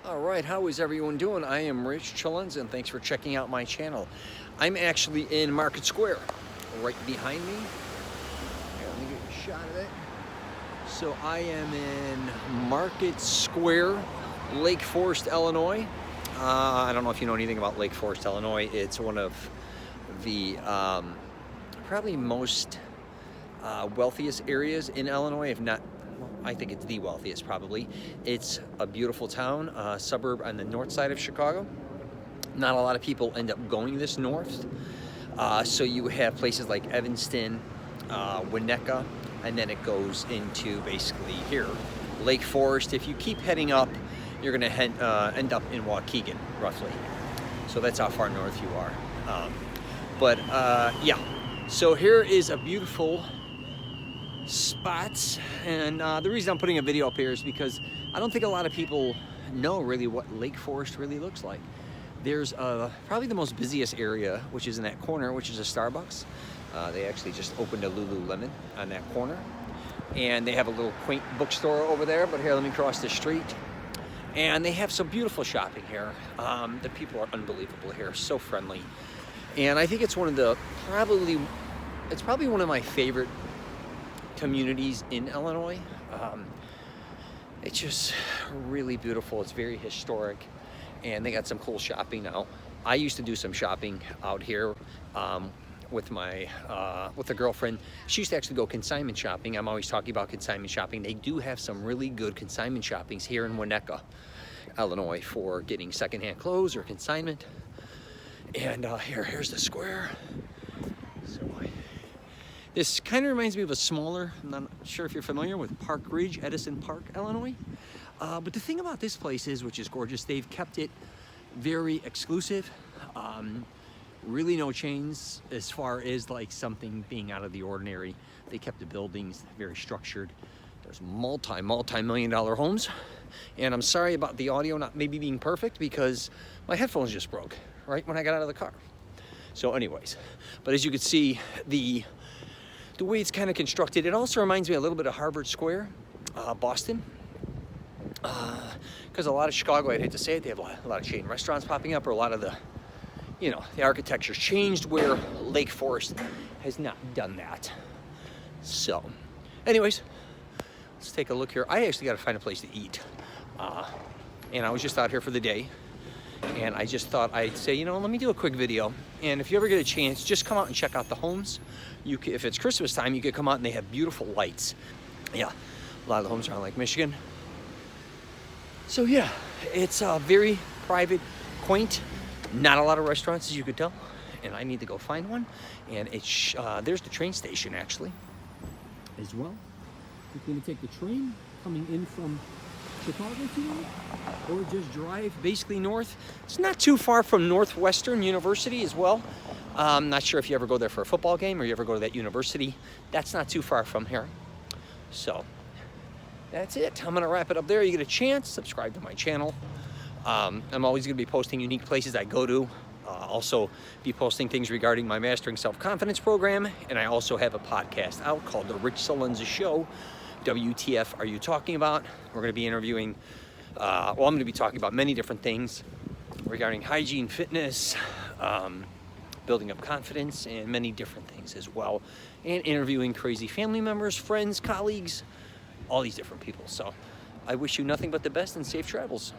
All right, how is everyone doing? I am Rich Celenza, and thanks for checking out my channel. I'm actually in Market Square, right behind me. Here, let me get a shot of it. So I am in Market Square, Lake Forest, Illinois. I don't know if you know anything about Lake Forest, Illinois. It's one of the probably most wealthiest areas in Illinois, if not, I think it's the wealthiest probably. It's a beautiful town, suburb on the north side of Chicago. Not a lot of people end up going this north. So you have places like Evanston, Winnetka, and then it goes into basically here, Lake Forest. If you keep heading up, you're gonna end up in Waukegan, roughly. So that's how far north you are. Yeah, so here is a beautiful spots, and the reason I'm putting a video up here is because I don't think a lot of people know really what Lake Forest really looks like. There's probably the most busiest area, which is in that corner, which is a Starbucks. They actually just opened a Lululemon on that corner, and they have a little quaint bookstore over there. But here, let me cross the street, and they have some beautiful shopping here. The people are unbelievable here, so friendly, and I think it's one of the it's probably one of my favorite communities in Illinois. It's just really beautiful. It's very historic, and they got some cool shopping now. I used to do some shopping out here with a girlfriend. She used to actually go consignment shopping. I'm always talking about consignment shopping. They do have some really good consignment shoppings here in Winnetka, Illinois, for getting secondhand clothes or consignment. And here's the square. This kind of reminds me of a smaller, I'm not sure if you're familiar with Park Ridge, Edison Park, Illinois. But the thing about this place is, which is gorgeous, they've kept it very exclusive. Really no chains as far as like something being out of the ordinary. They kept the buildings very structured. There's multi-million-dollar homes. And I'm sorry about the audio not maybe being perfect because my headphones just broke right when I got out of the car. So anyways, but as you can see, the way it's kind of constructed, it also reminds me a little bit of Harvard Square, Boston. Because a lot of Chicago, I'd hate to say it, they have a lot of chain restaurants popping up, or a lot of the architecture's changed, where Lake Forest has not done that. So, anyways, let's take a look here. I actually got to find a place to eat. And I was just out here for the day. And I just thought I'd say, let me do a quick video. And if you ever get a chance, just come out and check out the homes. If it's Christmas time, you could come out and they have beautiful lights. Yeah, a lot of the homes are on Lake Michigan. So yeah, it's very private, quaint, not a lot of restaurants, as you could tell. And I need to go find one. And it's there's the train station, actually, as well. You're going to take the train coming in from Chicago today, or just drive basically north. It's not too far from Northwestern University as well. I'm not sure if you ever go there for a football game or you ever go to that university. That's not too far from here. So that's it. I'm gonna wrap it up there. You get a chance, subscribe to my channel. I'm always gonna be posting unique places I go to. Also be posting things regarding my Mastering Self-Confidence program, and I also have a podcast out called The Rich Celenza Show. WTF are you talking about? We're going to be interviewing, I'm going to be talking about many different things regarding hygiene, fitness, building up confidence, and many different things as well. And interviewing crazy family members, friends, colleagues, all these different people. So I wish you nothing but the best and safe travels.